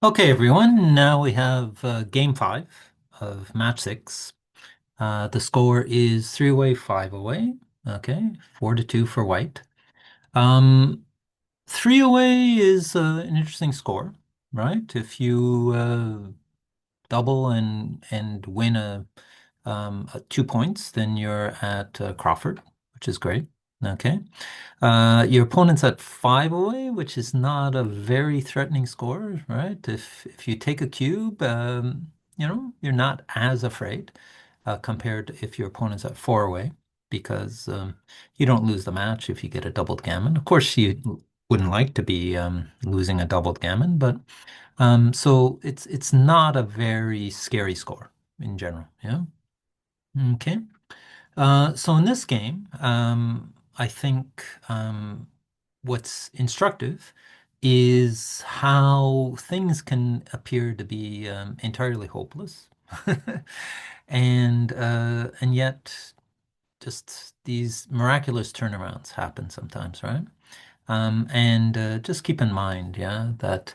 Okay, everyone. Now we have game five of match six. The score is three away, five away. Okay, 4-2 for white. Um, Three away is an interesting score, right? If you double and win a 2 points, then you're at Crawford, which is great. Okay. Your opponent's at five away, which is not a very threatening score, right? If you take a cube, you're not as afraid compared to if your opponent's at four away, because you don't lose the match if you get a doubled gammon. Of course, you wouldn't like to be losing a doubled gammon, but so it's not a very scary score in general. Yeah. Okay. So in this game, I think what's instructive is how things can appear to be entirely hopeless, and yet just these miraculous turnarounds happen sometimes, right? And just keep in mind, yeah, that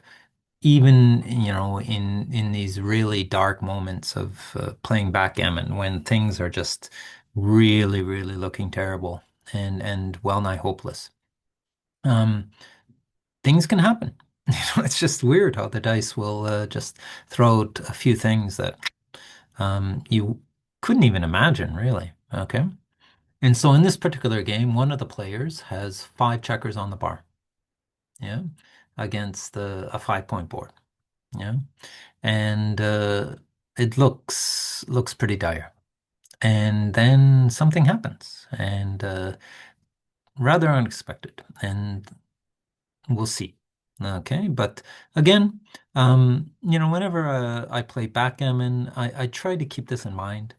even in these really dark moments of playing backgammon when things are just really really looking terrible and well nigh hopeless, um things can happen. It's just weird how the dice will just throw out a few things that you couldn't even imagine, really. Okay, and so in this particular game, one of the players has five checkers on the bar, yeah, against a 5 point board, yeah. And it looks pretty dire. And then something happens, and rather unexpected, and we'll see. Okay, but again, whenever I play backgammon, I try to keep this in mind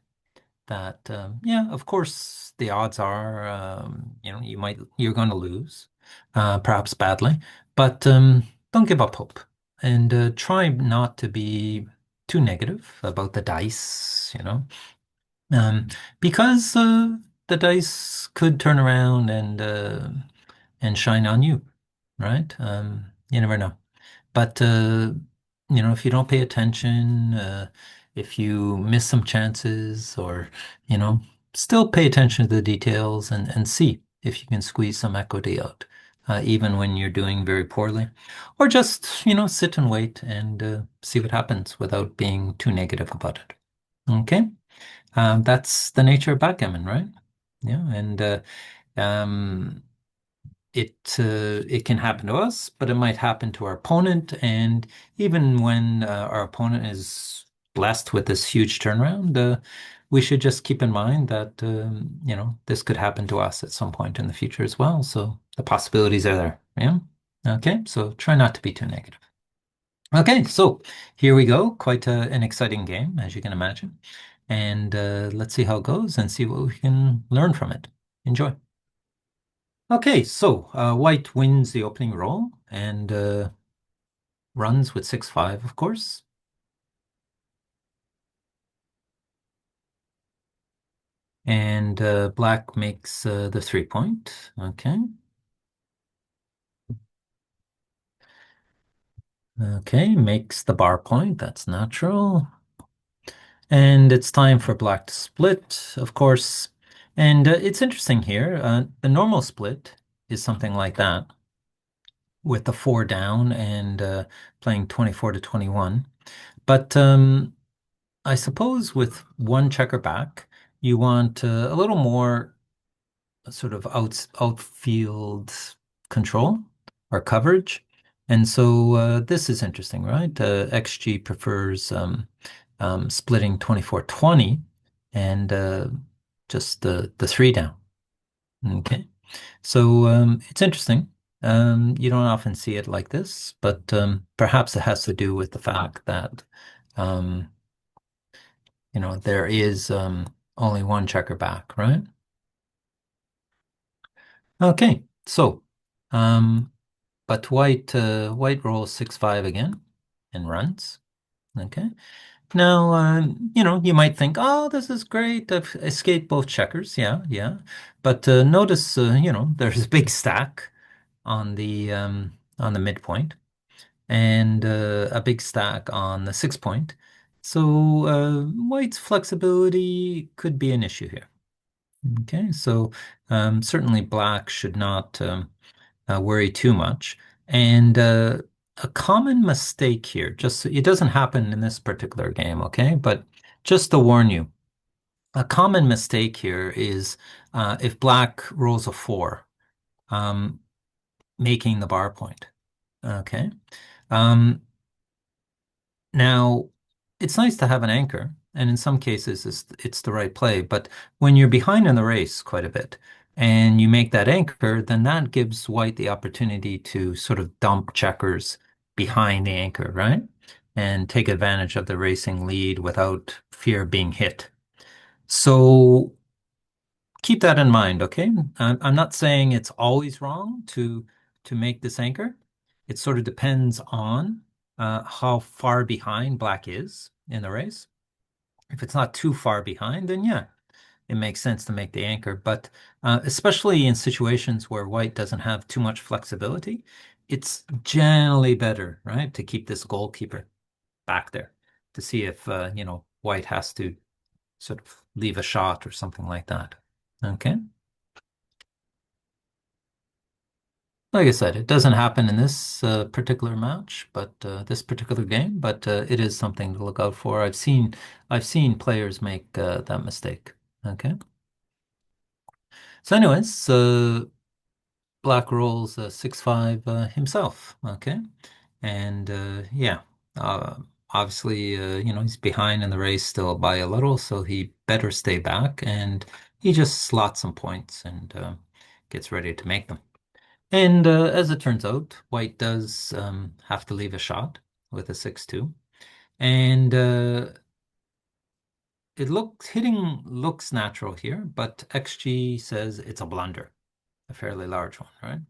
that yeah, of course, the odds are you're going to lose, perhaps badly, but don't give up hope and try not to be too negative about the dice, um, because the dice could turn around and shine on you, right? You never know. But if you don't pay attention, if you miss some chances, or you know, still pay attention to the details and see if you can squeeze some equity out, even when you're doing very poorly, or just sit and wait and see what happens without being too negative about it. Okay, that's the nature of backgammon, right? Yeah, and um, it can happen to us, but it might happen to our opponent. And even when our opponent is blessed with this huge turnaround, we should just keep in mind that this could happen to us at some point in the future as well. So the possibilities are there. Yeah. Okay. So try not to be too negative. Okay. So here we go. Quite an exciting game, as you can imagine. And let's see how it goes and see what we can learn from it. Enjoy. Okay, so white wins the opening roll and runs with 6-5, of course. And black makes the 3 point. Okay. Okay, makes the bar point. That's natural. And it's time for black to split, of course. And it's interesting here. The normal split is something like that, with the four down and playing 24 to 21. But I suppose with one checker back, you want a little more sort of outfield control or coverage. And so this is interesting, right? XG prefers splitting 24-20 and just the three down. Okay. So it's interesting. You don't often see it like this, but perhaps it has to do with the fact that um, there is only one checker back, right? Okay, so um, but white rolls 6-5 again and runs. Okay. Now you might think, oh, this is great. I've escaped both checkers. Yeah, yeah. But notice there's a big stack on the midpoint. and a big stack on the 6 point. So white's flexibility could be an issue here. Okay, so certainly black should not worry too much. And a common mistake here, just it doesn't happen in this particular game, okay? But just to warn you, a common mistake here is if black rolls a four, um, making the bar point. Okay. Um, Now, it's nice to have an anchor, and in some cases it's the right play. But when you're behind in the race quite a bit, and you make that anchor, then that gives white the opportunity to sort of dump checkers behind the anchor, right? And take advantage of the racing lead without fear of being hit. So keep that in mind, okay? I'm not saying it's always wrong to make this anchor. It sort of depends on how far behind black is in the race. If it's not too far behind, then yeah, it makes sense to make the anchor. But especially in situations where white doesn't have too much flexibility, it's generally better, right, to keep this goalkeeper back there to see if white has to sort of leave a shot or something like that. Okay. Like I said, it doesn't happen in this particular match, but this particular game, but it is something to look out for. I've seen players make that mistake. Okay. So, anyways, Black rolls 6-5 himself. Okay, and yeah, obviously, he's behind in the race still by a little, so he better stay back, and he just slots some points and gets ready to make them. And as it turns out, White does have to leave a shot with a 6-2. And hitting looks natural here, but XG says it's a blunder, a fairly large one, right?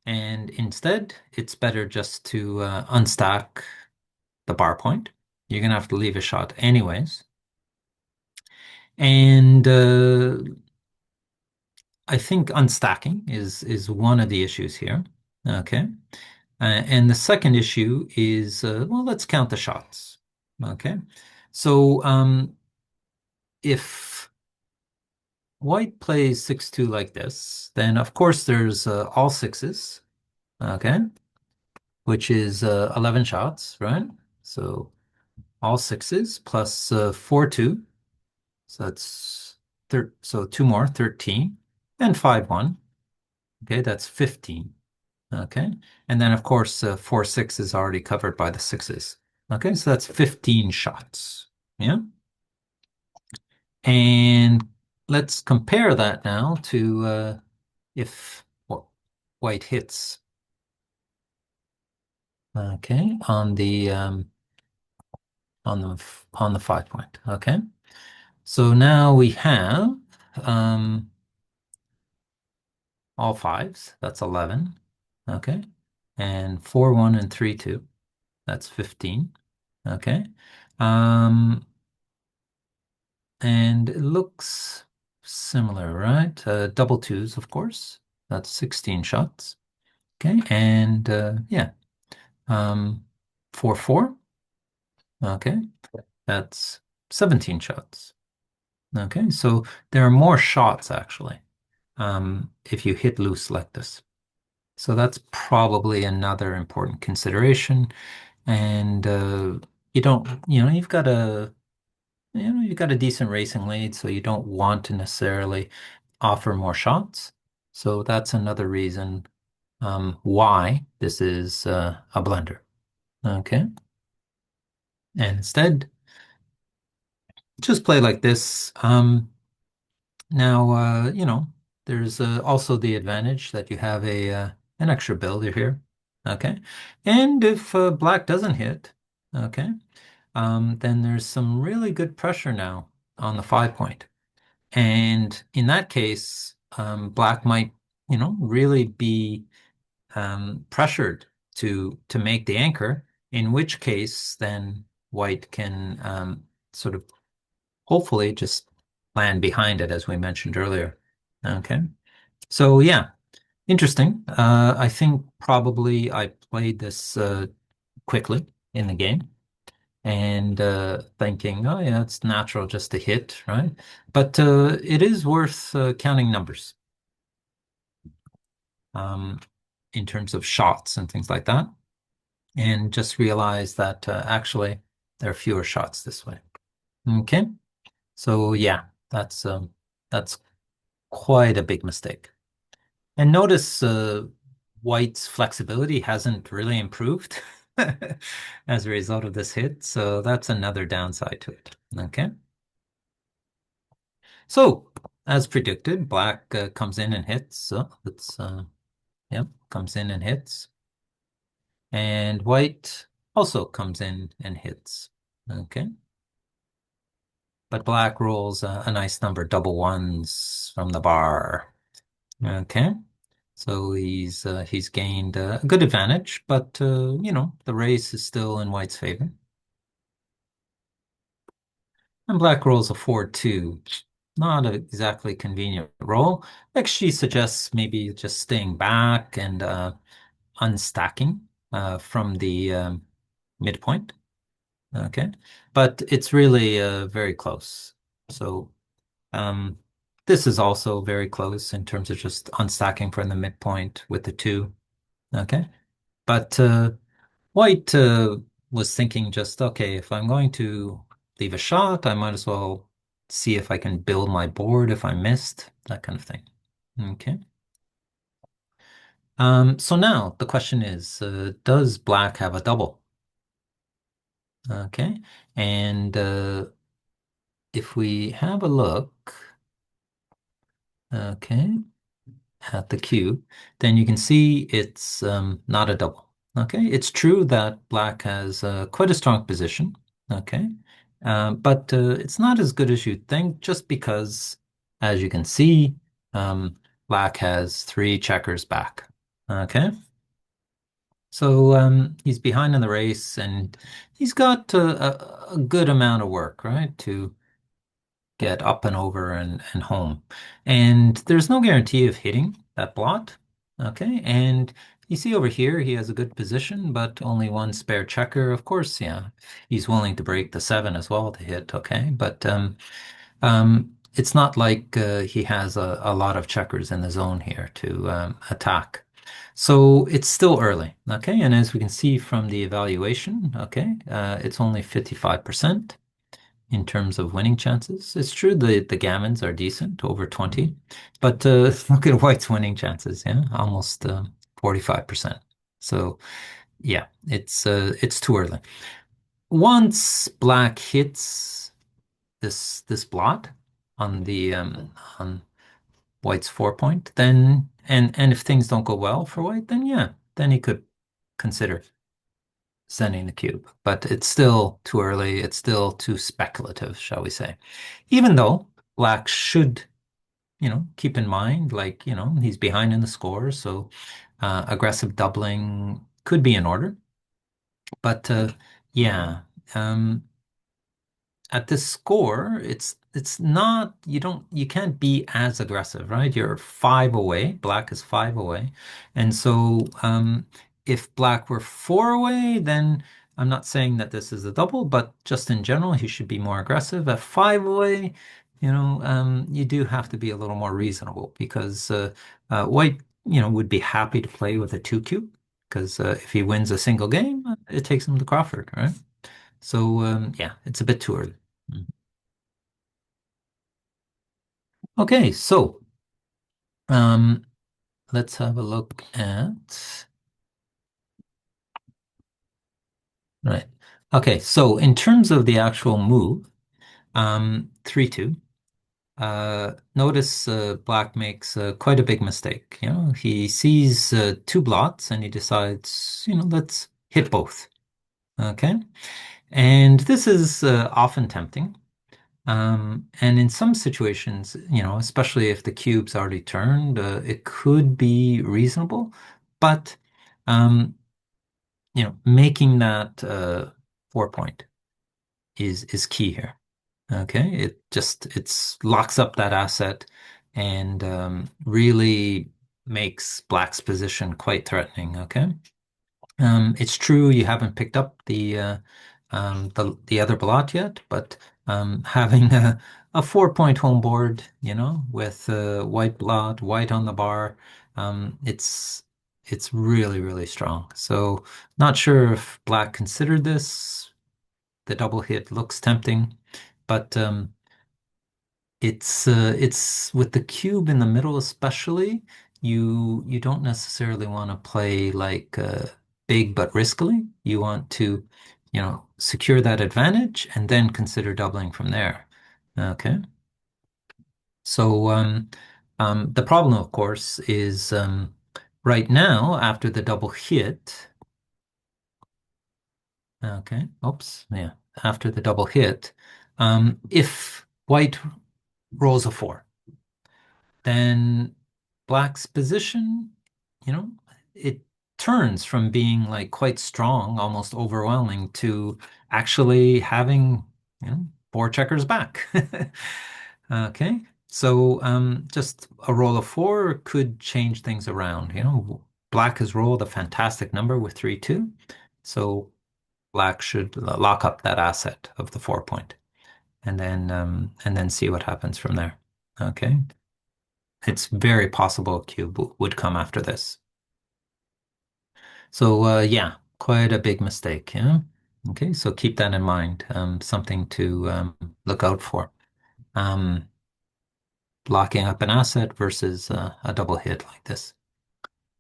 And instead, it's better just to unstack the bar point. You're gonna have to leave a shot anyways. And I think unstacking is one of the issues here. Okay. And the second issue is, well, let's count the shots. Okay. So if white plays 6-2 like this, then of course there's all sixes, okay, which is 11 shots, right? So all sixes plus 4-2. So that's so two more, 13, and 5-1. Okay, that's 15. Okay. And then, of course, 4-6 is already covered by the sixes. Okay, so that's 15 shots. Yeah. And let's compare that now to if white hits. Okay, on the 5 point. Okay. So now we have um, all fives. That's 11. Okay. And 4-1 and 3-2. That's 15. Okay. Um, And it looks similar, right? Double twos, of course. That's 16 shots. Okay, and yeah, 4-4. Okay, that's 17 shots. Okay, so there are more shots actually, if you hit loose like this. So that's probably another important consideration. And you don't, you've got a decent racing lead, so you don't want to necessarily offer more shots. So that's another reason why this is a blender. Okay. And instead, just play like this. Now, there's also the advantage that you have an extra builder here. Okay. And if black doesn't hit, okay, then there's some really good pressure now on the 5 point. And in that case, black might, really be pressured to make the anchor, in which case then white can sort of hopefully just land behind it, as we mentioned earlier. Okay. So yeah, interesting. I think probably I played this quickly in the game and thinking, oh yeah, it's natural just to hit, right? But it is worth counting numbers um, in terms of shots and things like that, and just realize that actually there are fewer shots this way. Okay, so yeah, that's quite a big mistake. And notice White's flexibility hasn't really improved as a result of this hit, so that's another downside to it. Okay. So, as predicted, black comes in and hits. So it's yep, comes in and hits. And white also comes in and hits. Okay. But black rolls a nice number, double ones from the bar. Okay. So he's gained a good advantage, but the race is still in white's favor. And black rolls a 4-2. Not a exactly convenient roll. Like she suggests maybe just staying back and unstacking from the midpoint. Okay. But it's really very close. So um, this is also very close in terms of just unstacking from the midpoint with the two. Okay. But White was thinking just, okay, if I'm going to leave a shot, I might as well see if I can build my board if I missed, that kind of thing. Okay. So now the question is, does black have a double? Okay. And if we have a look, okay, at the cube, then you can see it's not a double. Okay, it's true that black has quite a strong position. Okay, but it's not as good as you'd think, just because, as you can see, um, black has three checkers back. Okay, so he's behind in the race, and he's got a good amount of work, right, to get up and over and home. And there's no guarantee of hitting that blot. Okay. And you see over here, he has a good position, but only one spare checker. Of course, yeah, he's willing to break the seven as well to hit. Okay. But it's not like he has a lot of checkers in the zone here to attack. So it's still early. Okay. And as we can see from the evaluation, okay, it's only 55% in terms of winning chances. It's true the gammons are decent, over 20, but look at White's winning chances, yeah, almost 45%. So yeah, it's too early. Once Black hits this blot on the on White's 4 point, then and if things don't go well for White, then yeah, then he could consider sending the cube, but it's still too early. It's still too speculative, shall we say. Even though Black should, keep in mind, like, he's behind in the score, so aggressive doubling could be in order. But yeah, um, at this score, it's not you can't be as aggressive, right? You're five away. Black is five away, and so if Black were four away, then I'm not saying that this is a double, but just in general, he should be more aggressive. At five away, you do have to be a little more reasonable because White, would be happy to play with a two cube because if he wins a single game, it takes him to Crawford, right? So yeah, it's a bit too early. Mm. Okay, so um, let's have a look at right. Okay, so in terms of the actual move, 3-2. Notice Black makes quite a big mistake. He sees two blots and he decides, let's hit both. Okay, and this is often tempting. And in some situations, especially if the cube's already turned, it could be reasonable. But, um, making that 4 point is key here. Okay, it's locks up that asset and really makes Black's position quite threatening. Okay, It's true you haven't picked up the other blot yet, but having a 4 point home board, with white blot, white on the bar, it's really, really strong. So not sure if black considered this. The double hit looks tempting, but it's with the cube in the middle especially, you don't necessarily want to play like big but riskily. You want to, secure that advantage and then consider doubling from there. Okay. So the problem, of course, is right now after the double hit. Okay. Oops. Yeah. After the double hit, if white rolls a four, then black's position, you know, it turns from being like quite strong, almost overwhelming, to actually having, four checkers back. Okay. So just a roll of four could change things around. Black has rolled a fantastic number with 3-2. So black should lock up that asset of the 4 point and then see what happens from there. Okay. It's very possible a cube would come after this. So yeah, quite a big mistake. Yeah. Okay, so keep that in mind. Something to look out for. Um, Locking up an asset versus a double hit like this.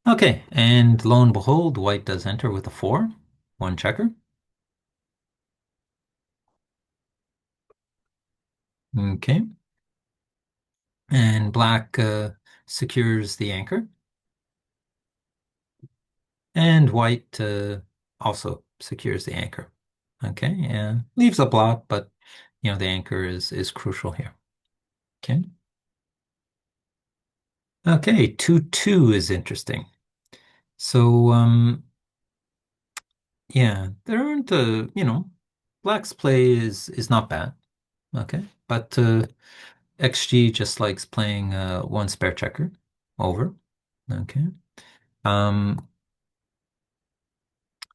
Okay, and lo and behold, white does enter with a four, one checker. Okay, and black secures the anchor, and white also secures the anchor. Okay, and leaves a blot, but the anchor is crucial here. Okay. Okay, 2-2 is interesting. So yeah, there aren't black's play is not bad. Okay. But XG just likes playing one spare checker over. Okay. Um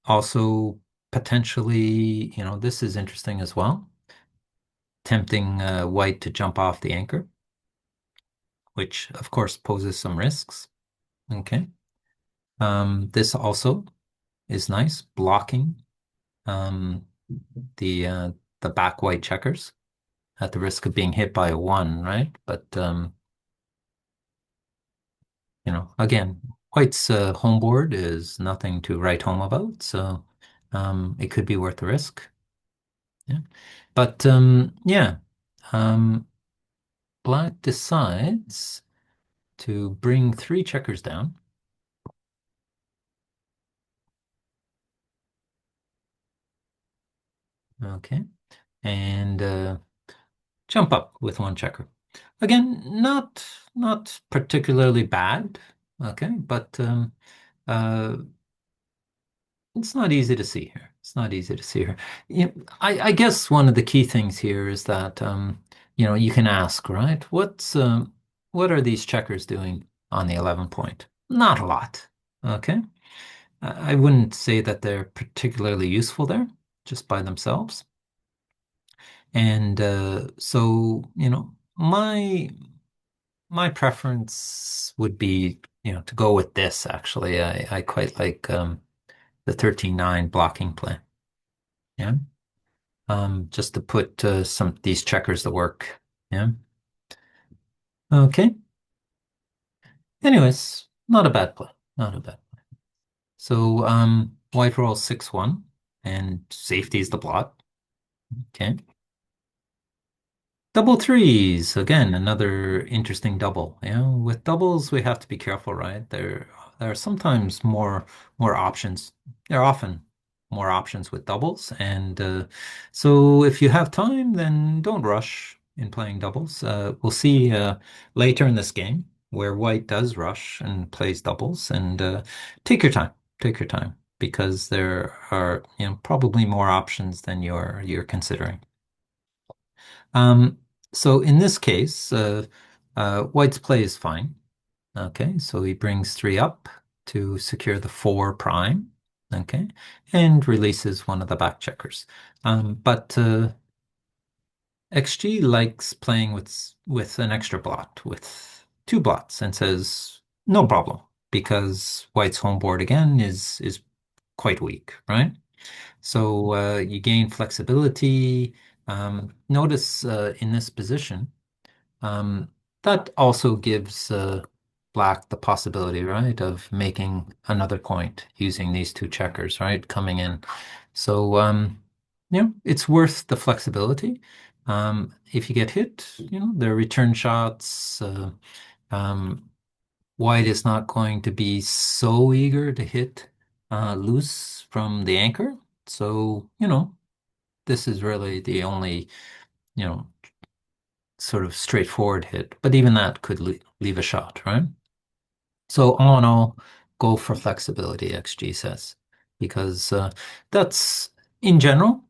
Also potentially, this is interesting as well. Tempting white to jump off the anchor, which of course poses some risks. Okay. This also is nice, blocking um, the uh, the back white checkers at the risk of being hit by a one, right? But again, white's home board is nothing to write home about, so it could be worth the risk. Yeah, but yeah, um, black decides to bring three checkers down. Okay, and jump up with one checker. Again, not particularly bad. Okay, but uh, it's not easy to see here. It's not easy to see here. I guess one of the key things here is that you can ask, right? What are these checkers doing on the 11 point? Not a lot. Okay. I wouldn't say that they're particularly useful there, just by themselves. And so, my preference would be, to go with this actually. I quite like the 13-9 blocking play. Yeah. Just to put some these checkers to work. Yeah. Okay. Anyways, not a bad play. Not a bad. So white rolls 6-1 and safety is the blot. Okay. Double threes, again, another interesting double. With doubles, we have to be careful, right? There are sometimes more options. There are often more options with doubles, and so if you have time, then don't rush in playing doubles. We'll see later in this game where white does rush and plays doubles, and take your time. Take your time because there are, probably more options than you're considering. Um, so in this case, White's play is fine. Okay, so he brings three up to secure the four prime. okay, and releases one of the back checkers. But XG likes playing with an extra blot, with two blots, and says no problem because White's home board again is quite weak, right? So you gain flexibility. Notice in this position. Um, that also gives Black the possibility, right, of making another point using these two checkers, right, coming in. So, it's worth the flexibility. If you get hit, there are return shots. Um, White is not going to be so eager to hit loose from the anchor. So, this is really the only, you know, sort of straightforward hit, but even that could leave a shot, right? So all in all, go for flexibility, XG says, because that's in general,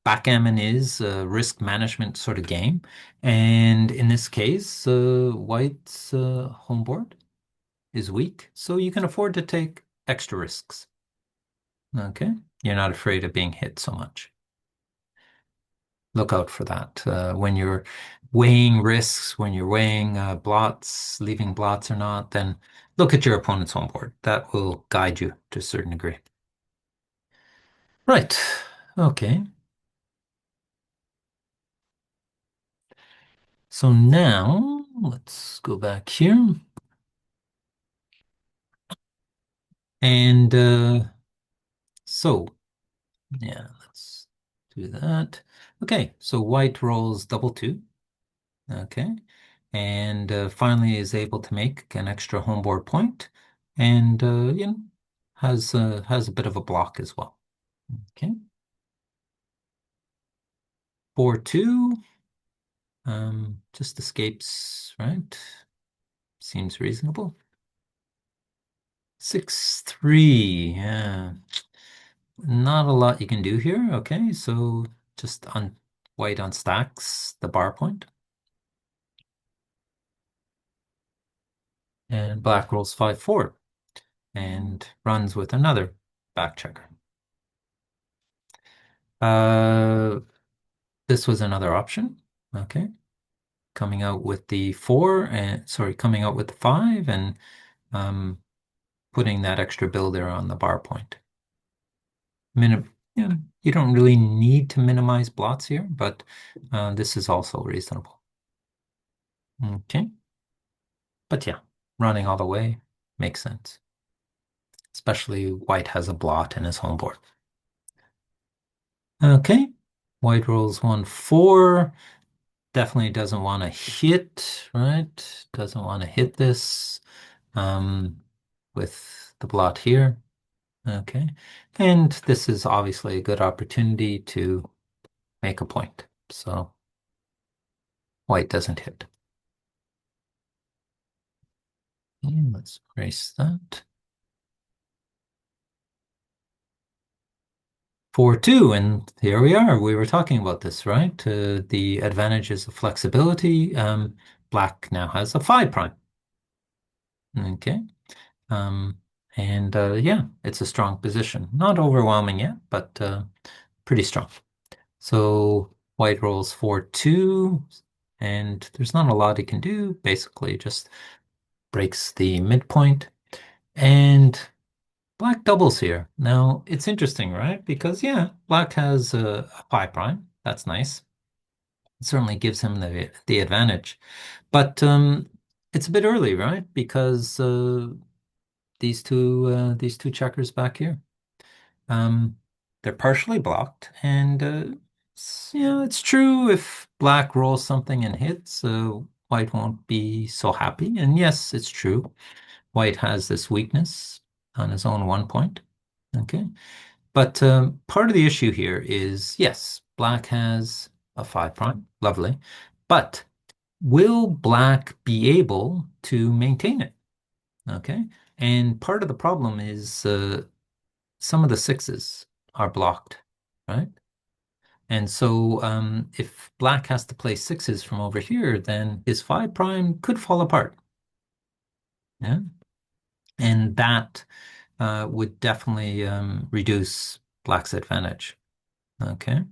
backgammon is a risk management sort of game. And in this case, White's home board is weak, so you can afford to take extra risks. Okay? You're not afraid of being hit so much. Look out for that. When you're weighing risks, when you're weighing blots, leaving blots or not, then look at your opponent's home board. That will guide you to a certain degree. Right. Okay. So now let's go back here. And so, yeah, let's do that. Okay, so white rolls double two. Okay. And finally is able to make an extra homeboard point and has a bit of a block as well. Okay. 4-2 just escapes, right? Seems reasonable. 6-3. Yeah. Not a lot you can do here. Okay, so just on white unstacks the bar point. And black rolls 5-4 and runs with another back checker. Uh, this was another option. Okay. Coming out with the four and sorry, coming out with the five and um, putting that extra builder on the bar point. Yeah, you don't really need to minimize blots here, but this is also reasonable. Okay. But yeah, running all the way makes sense. Especially white has a blot in his home board. Okay. White rolls 1-4. Definitely doesn't want to hit, right? Doesn't want to hit this with the blot here. Okay. And this is obviously a good opportunity to make a point. So white doesn't hit. Okay, let's erase that. 4-2, and here we are. We were talking about this, right? The advantages of flexibility. Black now has a 5 prime. Okay. Um, and yeah, it's a strong position. Not overwhelming yet, but pretty strong. So white rolls 4-2, and there's not a lot he can do. Basically, just breaks the midpoint. And black doubles here. Now, it's interesting, right? Because, yeah, black has a 5 prime. That's nice. It certainly gives him the advantage. But it's a bit early, right? Because these two checkers back here. Um, they're partially blocked, and it's true if black rolls something and hits, white won't be so happy. And yes, it's true. White has this weakness on his own 1 point. Okay. But part of the issue here is, yes, black has a 5 prime. Lovely. But will black be able to maintain it? Okay. And part of the problem is some of the sixes are blocked, right? And so if black has to play sixes from over here, then his 5 prime could fall apart. Yeah. And that would definitely reduce black's advantage. Okay.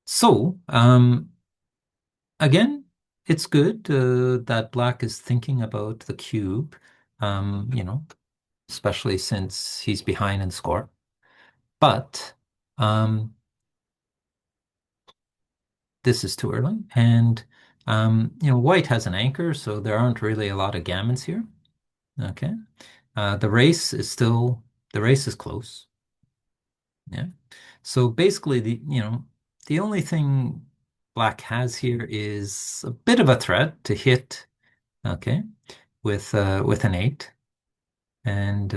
So, again, it's good that black is thinking about the cube, you know, especially since he's behind in score. But um, this is too early. And, white has an anchor, so there aren't really a lot of gammons here. Okay. The race is still, the race is close. Yeah. So basically, the only thing black has here is a bit of a threat to hit, okay, with an eight. And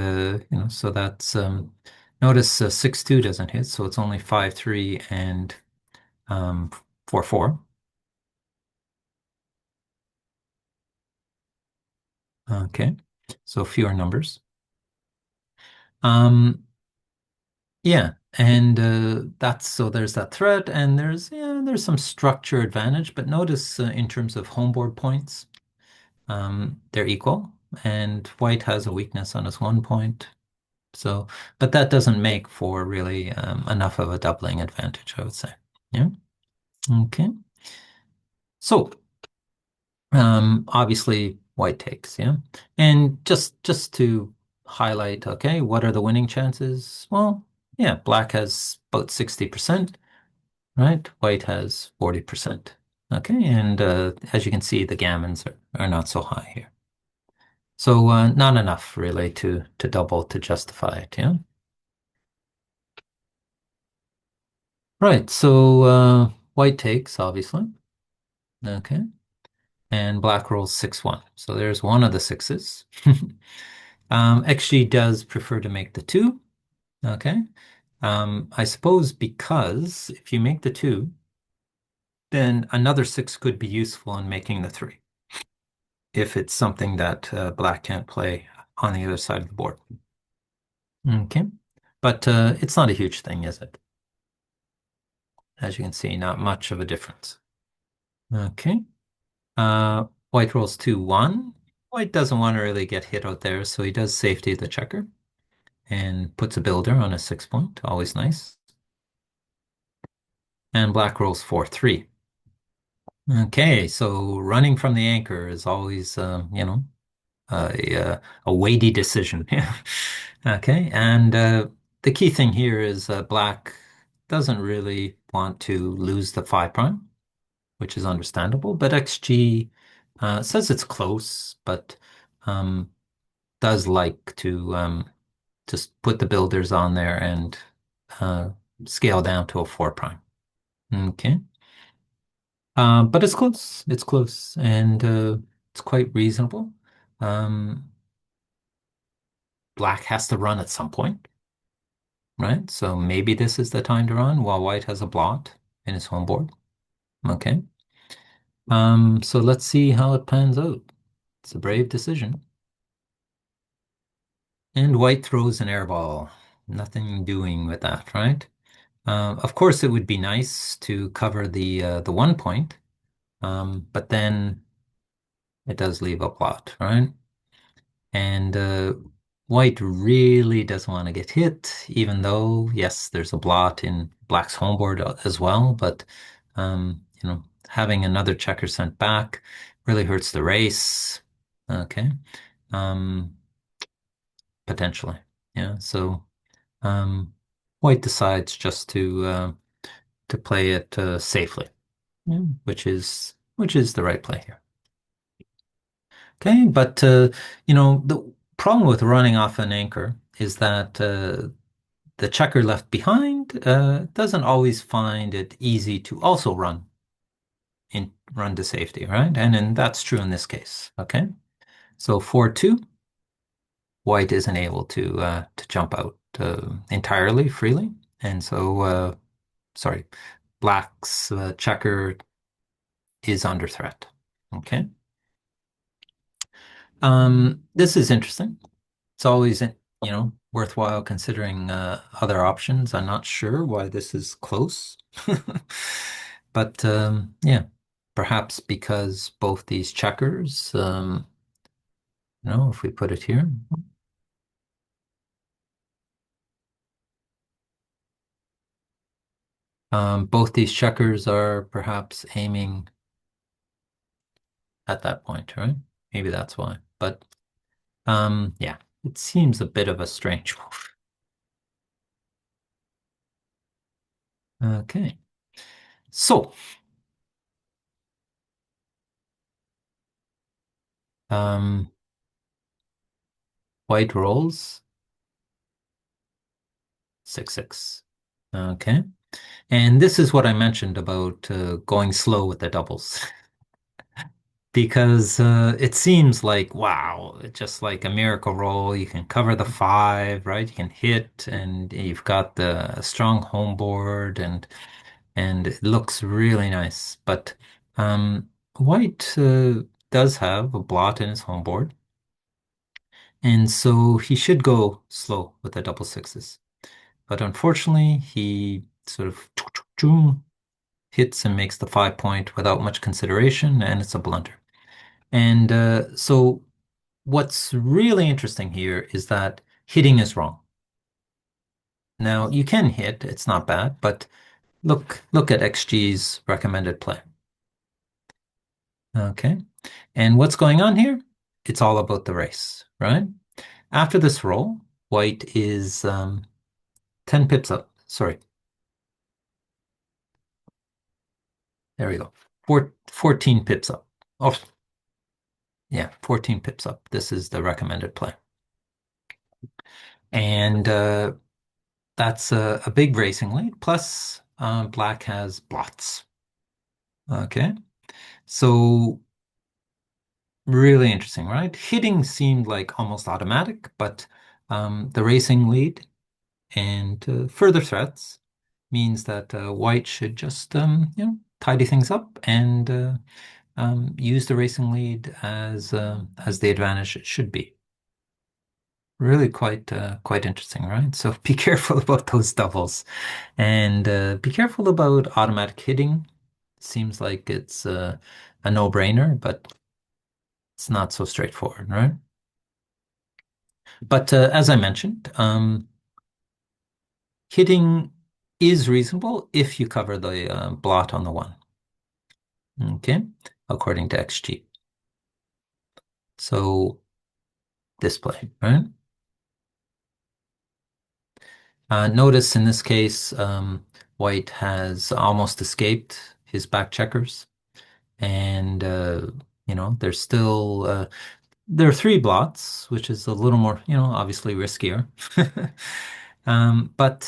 so that's notice 6-2 doesn't hit, so it's only 5-3 and 4-4. Okay. So fewer numbers. Um yeah, and that's so there's that threat and there's some structure advantage, but notice in terms of homeboard points, they're equal, and white has a weakness on his 1 point. So, but that doesn't make for really enough of a doubling advantage, I would say. Yeah. Okay. So, obviously white takes, yeah. And just to highlight, okay, what are the winning chances? Well, yeah, black has about 60%, right? White has 40%. Okay, and as you can see, the gammons are not so high here. So not enough really to double to justify it, yeah. Right, so white takes, obviously. Okay. And black rolls 6-1. So there's one of the sixes. XG does prefer to make the two. Okay. I suppose because if you make the two, then another six could be useful in making the three, if it's something that black can't play on the other side of the board. Okay. But it's not a huge thing, is it? As you can see, not much of a difference. Okay. White rolls 2-1. White doesn't want to really get hit out there, so he does safety the checker and puts a builder on a 6 point. Always nice. And black rolls 4-3. Okay, so running from the anchor is always, a weighty decision. Yeah. Okay, and the key thing here is black doesn't really want to lose the 5 prime, which is understandable, but XG says it's close, but um, does like to just put the builders on there and uh, scale down to a 4 prime. Okay. But it's close. It's close and it's quite reasonable. Um, Black has to run at some point, right? So maybe this is the time to run while white has a blot in his home board. Okay. So let's see how it pans out. It's a brave decision. And white throws an air ball. Nothing doing with that, right? Of course, it would be nice to cover the 1 point, but then it does leave a blot, right? And white really doesn't want to get hit, even though, yes, there's a blot in black's homeboard as well. But, having another checker sent back really hurts the race. Okay. Um, Potentially. Yeah. So white decides just to play it safely, yeah, which is the right play here. Okay, but the problem with running off an anchor is that the checker left behind doesn't always find it easy to also run to safety, right? And that's true in this case. Okay, so 4-2, white isn't able to jump out entirely freely, and so sorry, black's checker is under threat. Okay. This is interesting. It's always, worthwhile considering other options. I'm not sure why this is close. But yeah, perhaps because both these checkers, if we put it here, Both these checkers are perhaps aiming at that point, right? Maybe that's why. But yeah, it seems a bit of a strange move. Okay. So, um, white rolls 6-6. Okay. And this is what I mentioned about going slow with the doubles. Because it seems like, wow, it's just like a miracle roll. You can cover the five, right? You can hit, and you've got the strong home board, and it looks really nice. But white does have a blot in his home board, and so he should go slow with the double sixes. But unfortunately, he sort of hits and makes the 5 point without much consideration, and it's a blunder. And so what's really interesting here is that hitting is wrong. Now you can hit, it's not bad, but look at XG's recommended play. Okay. And what's going on here? It's all about the race, right? After this roll, white is 10 pips up. Sorry, there we go. 14 pips up. Oh, yeah, 14 pips up. This is the recommended play. And that's a big racing lead. Plus, black has blots. Okay. So really interesting, right? Hitting seemed like almost automatic, but the racing lead and further threats means that white should just tidy things up and use the racing lead as the advantage it should be. Really quite interesting, right? So be careful about those doubles, and be careful about automatic hitting. Seems like it's a no-brainer, but it's not so straightforward, right? But as I mentioned, hitting is reasonable if you cover the blot on the one. Okay, according to XG. So display, right? Notice in this case, white has almost escaped his back checkers, and there's still there are three blots, which is a little more, obviously riskier. But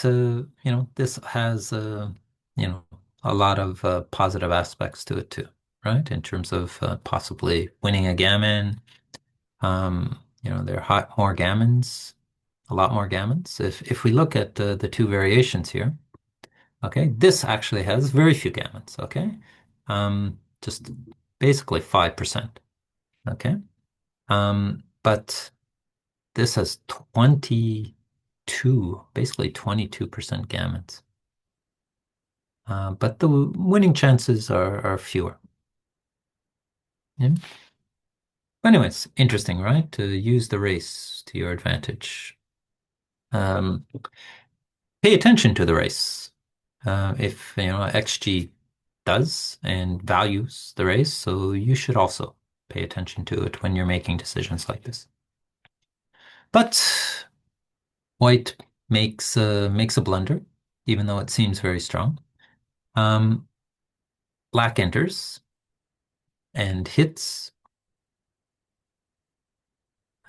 this has you know, a lot of positive aspects to it too, right? In terms of possibly winning a gammon. There are more gammons, a lot more gammons. If we look at the two variations here, okay, this actually has very few gammons, okay? Just basically 5%, okay? But this has 22, basically 22% gammons. But the winning chances are fewer. Yeah. But anyways, interesting, right? To use the race to your advantage. Um, Pay attention to the race. If XG does and values the race, so you should also pay attention to it when you're making decisions like this. But white makes a blunder, even though it seems very strong. Um, Black enters and hits.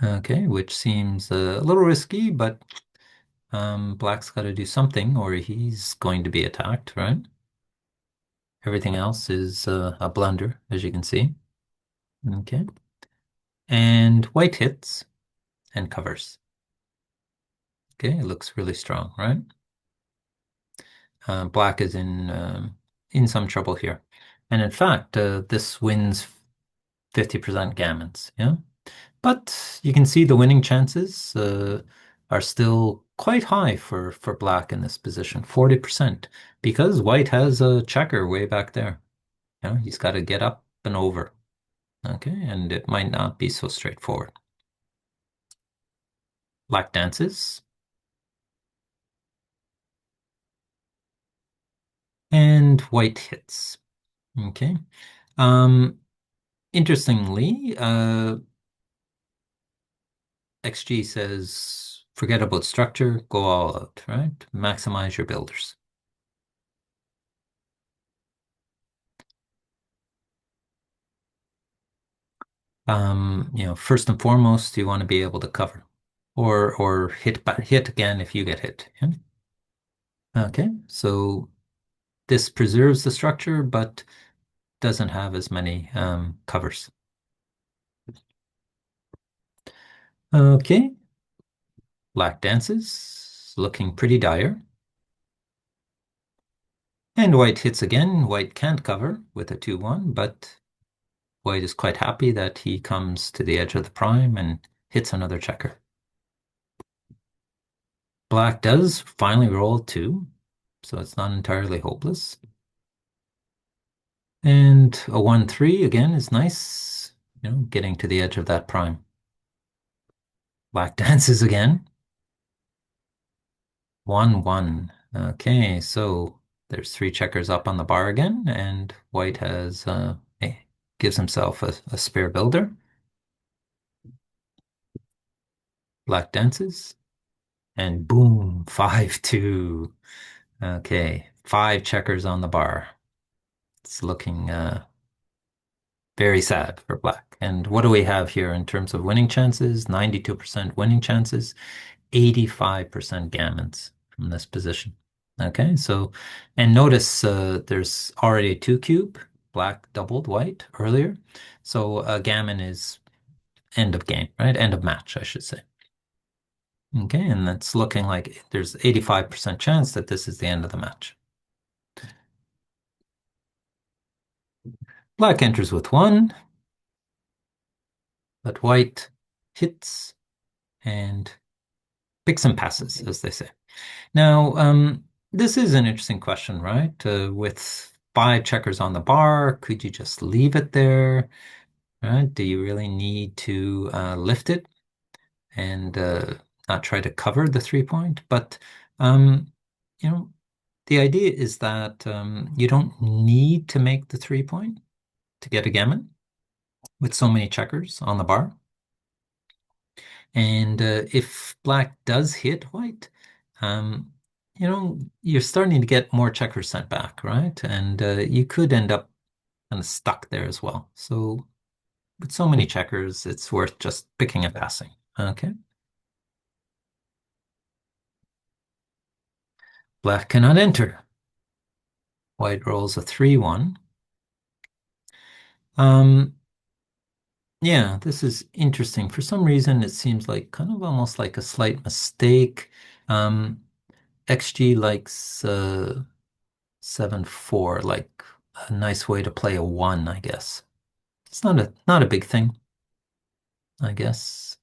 Okay, which seems a little risky, but black's got to do something or he's going to be attacked, right? Everything else is a blunder, as you can see. Okay. And white hits and covers. Okay, it looks really strong, right? Black is in some trouble here. And in fact, this wins 50% gammons, yeah? But you can see the winning chances are still quite high for black in this position, 40%, because white has a checker way back there. He's got to get up and over. Okay, and it might not be so straightforward. Black dances, And white hits. Okay. Um, Interestingly, XG says forget about structure, go all out, right? Maximize your builders. First and foremost, you want to be able to cover or hit again if you get hit. Yeah? Okay, so this preserves the structure but doesn't have as many covers. Okay, black dances, looking pretty dire. And white hits again. White can't cover with a 2-1, but white is quite happy that he comes to the edge of the prime and hits another checker. Black does finally roll 2, so it's not entirely hopeless. And a 1-3 again is nice, getting to the edge of that prime. Black dances again. 1-1. Okay, so there's 3 checkers up on the bar again, and white gives himself a spare builder. Black dances, and boom, 5-2. Okay, 5 checkers on the bar. It's looking very sad for black. And what do we have here in terms of winning chances? 92% winning chances, 85% gammons from this position. Okay, so, and notice there's already a 2 cube, black doubled white earlier. So gammon is end of game, right? End of match, I should say. Okay, and that's looking like there's 85% chance that this is the end of the match. Black enters with 1, but white hits and picks and passes, as they say. Now, this is an interesting question, right? With 5 checkers on the bar, could you just leave it there? Right? Do you really need to lift it and not try to cover the 3-point? But um, you know, the idea is that you don't need to make the 3-point to get a gammon with so many checkers on the bar. And if black does hit white, um, you're starting to get more checkers sent back, right? And you could end up kind of stuck there as well. So with so many checkers, it's worth just picking and passing. Okay. Black cannot enter. White rolls a 3-1. Um, yeah, this is interesting. For some reason, it seems like kind of almost like a slight mistake. Um, XG likes 7-4, like a nice way to play a 1, I guess. It's not a big thing, I guess.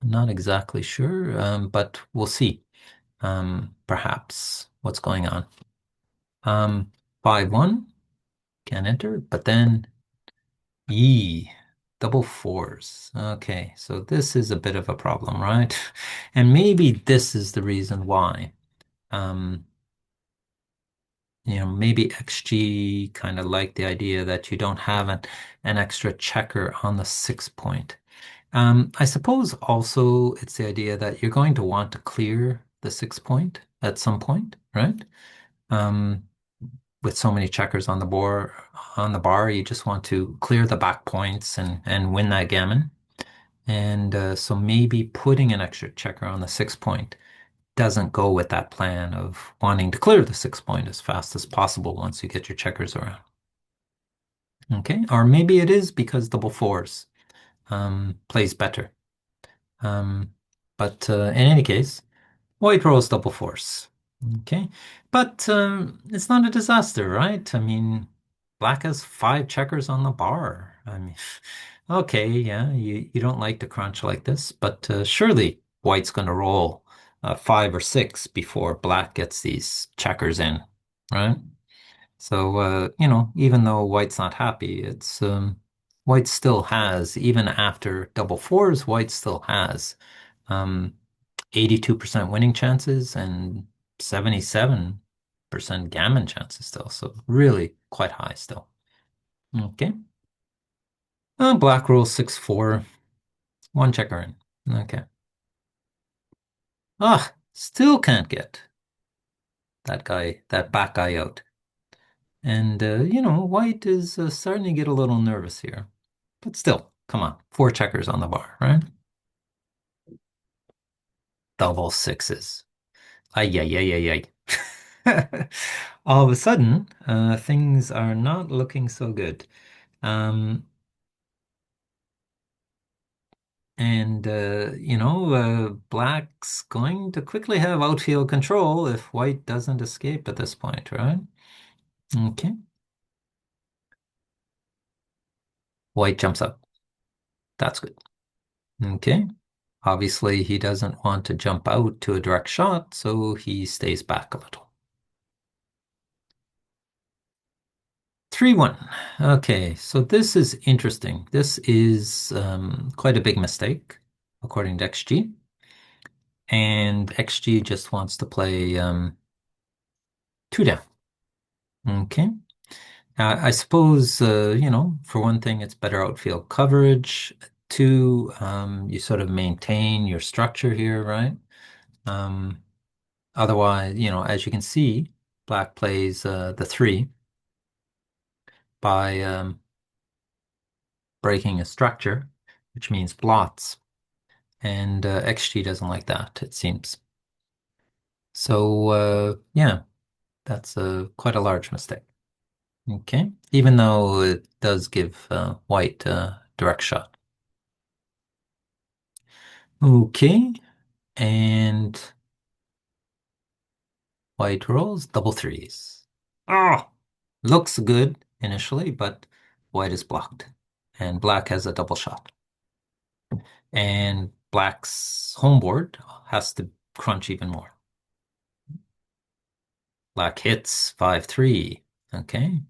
I'm not exactly sure, but we'll see. Perhaps what's going on. 5-1 can enter, but then E double fours. Okay, so this is a bit of a problem, right? And maybe this is the reason why. Um, maybe XG kind of like the idea that you don't have an extra checker on the 6-point. I suppose also it's the idea that you're going to want to clear the 6-point at some point, right? Um, with so many checkers on the board on the bar, you just want to clear the back points and win that gammon. And so maybe putting an extra checker on the 6-point doesn't go with that plan of wanting to clear the 6-point as fast as possible once you get your checkers around. Okay, or maybe it is because double fours plays better. Um, but in any case, white rolls double fours. Okay, but it's not a disaster, right? I mean, black has 5 checkers on the bar. I mean, okay, yeah, you don't like to crunch like this, but surely white's going to roll 5 or 6 before black gets these checkers in, right? So, even though white's not happy, it's white still has, even after double fours, white still has um, 82% winning chances and 77 gammon chances still, so really quite high still. Okay. Black rolls 6-4, one checker in. Okay. Ah, still can't get that back guy out. And, white is starting to get a little nervous here. But still, come on, four checkers on the bar, right? Double sixes. Ay, ay, ay, ay, ay. All of a sudden, things are not looking so good. Um, Black's going to quickly have outfield control if white doesn't escape at this point, right? Okay. White jumps up. That's good. Okay. Obviously, he doesn't want to jump out to a direct shot, so he stays back a little. 3-1. Okay, so this is interesting. This is quite a big mistake, according to XG. And XG just wants to play two down. Okay. I suppose, for one thing, it's better outfield coverage. Two, you sort of maintain your structure here, right? Um, Otherwise, as you can see, black plays the three by breaking a structure, which means blots. And XG doesn't like that, it seems. So, yeah, that's quite a large mistake. Okay, even though it does give white a direct shot. Okay, and white rolls double threes. Oh, looks good initially, but white is blocked, and black has a double shot. And black's homeboard has to crunch even more. Black hits 5-3. Okay.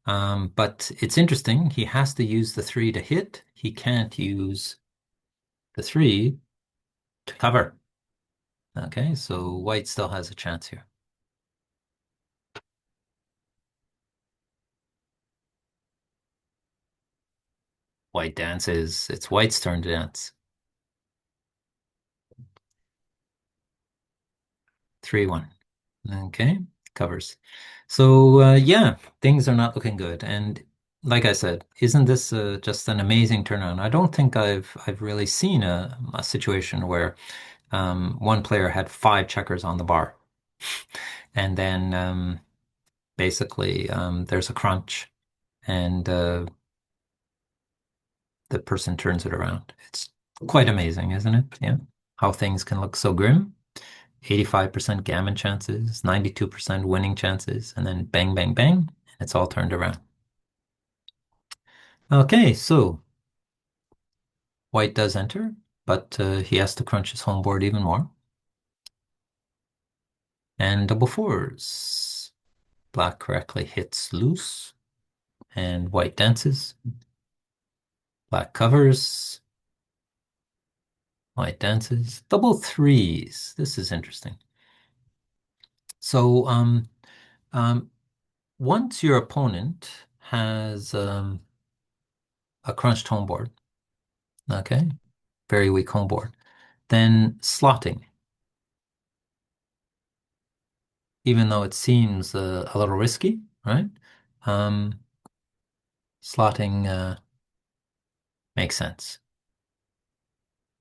But it's interesting. He has to use the three to hit. He can't use the three to cover. Okay, so white still has a chance here. White dances. It's white's turn to dance. 3-1. Okay, covers. So yeah, things are not looking good. And like I said, isn't this just an amazing turnaround? I don't think I've really seen a situation where one player had five checkers on the bar, and then basically there's a crunch, and the person turns it around. It's quite amazing, isn't it? Yeah, how things can look so grim. 85% gammon chances, 92% winning chances, and then bang, bang, bang, and it's all turned around. Okay, so white does enter, but he has to crunch his home board even more. And double fours. Black correctly hits loose, and white dances. Black covers, white dances. Double threes. This is interesting. So um, once your opponent has a crunched home board, okay, very weak home board, then slotting, even though it seems a little risky, right? Um, Slotting makes sense,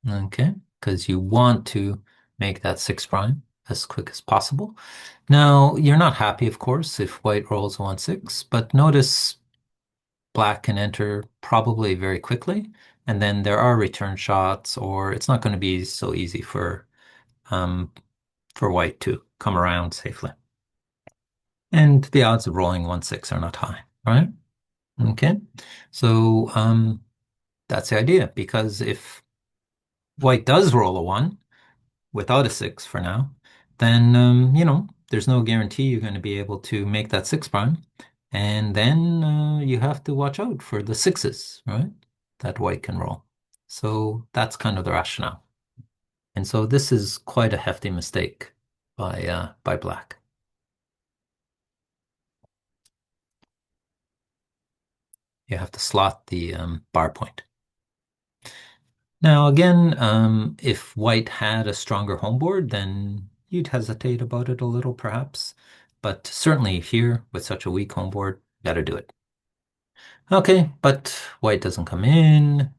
okay, because you want to make that six prime as quick as possible. Now, you're not happy, of course, if white rolls a 1-6, but notice black can enter probably very quickly, and then there are return shots, or it's not going to be so easy um, for white to come around safely. And the odds of rolling 1-6 are not high, right? Okay, so that's the idea, because if white does roll a 1 without a 6 for now, then, there's no guarantee you're going to be able to make that 6 prime. And then you have to watch out for the sixes, right? That white can roll. So that's kind of the rationale. And so this is quite a hefty mistake by black. You have to slot the bar point. Now, again, if white had a stronger home board, then you'd hesitate about it a little, perhaps. But certainly here, with such a weak home board, gotta do it. Okay, but white doesn't come in.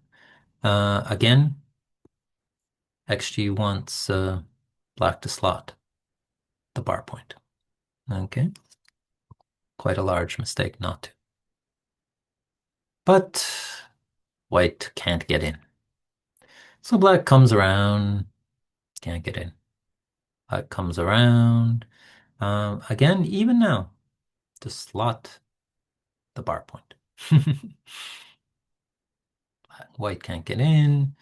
Again, XG wants black to slot the bar point. Okay, quite a large mistake not to. But white can't get in. So black comes around, can't get in. Black comes around. Again, even now, to slot the bar point. White can't get in.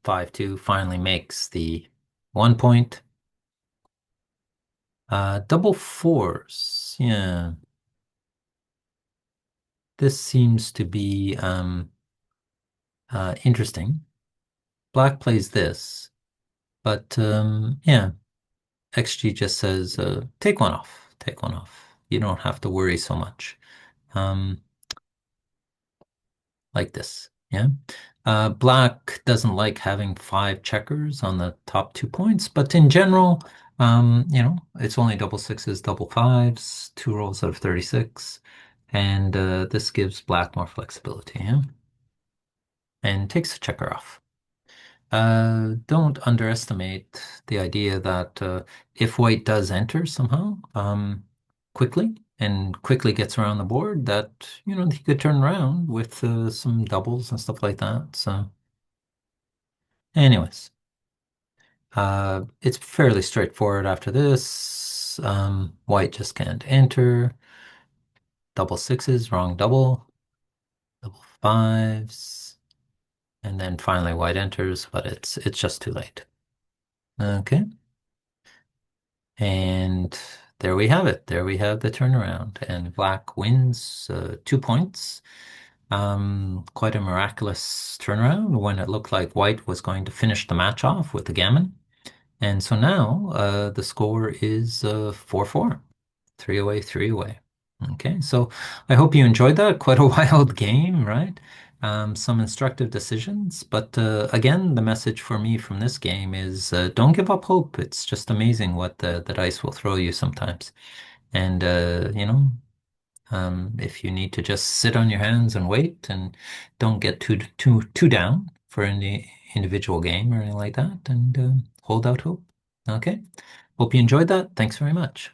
5-2 finally makes the 1 point. Double fours. Yeah. This seems to be interesting. Black plays this, but yeah, XG just says take one off. Take one off. You don't have to worry so much. Um, like this. Yeah. Black doesn't like having 5 checkers on the top 2 points, but in general, it's only double sixes, double fives, 2 rolls out of 36, and this gives black more flexibility, yeah? And takes a checker off. Don't underestimate the idea that if white does enter somehow, quickly, and quickly gets around the board, that, he could turn around with some doubles and stuff like that. So anyways, it's fairly straightforward after this. White just can't enter. Double sixes, wrong double. Double fives. And then finally white enters, but it's just too late. Okay. And there we have it. There we have the turnaround. And black wins 2 points. Quite a miraculous turnaround when it looked like white was going to finish the match off with the gammon. And so now the score is 4-4. 3 away, 3 away. Okay, so I hope you enjoyed that. Quite a wild game, right? Some instructive decisions, but again, the message for me from this game is don't give up hope. It's just amazing what the dice will throw you sometimes. And if you need to just sit on your hands and wait and don't get too down for any individual game or anything like that, and hold out hope. Okay, hope you enjoyed that. Thanks very much.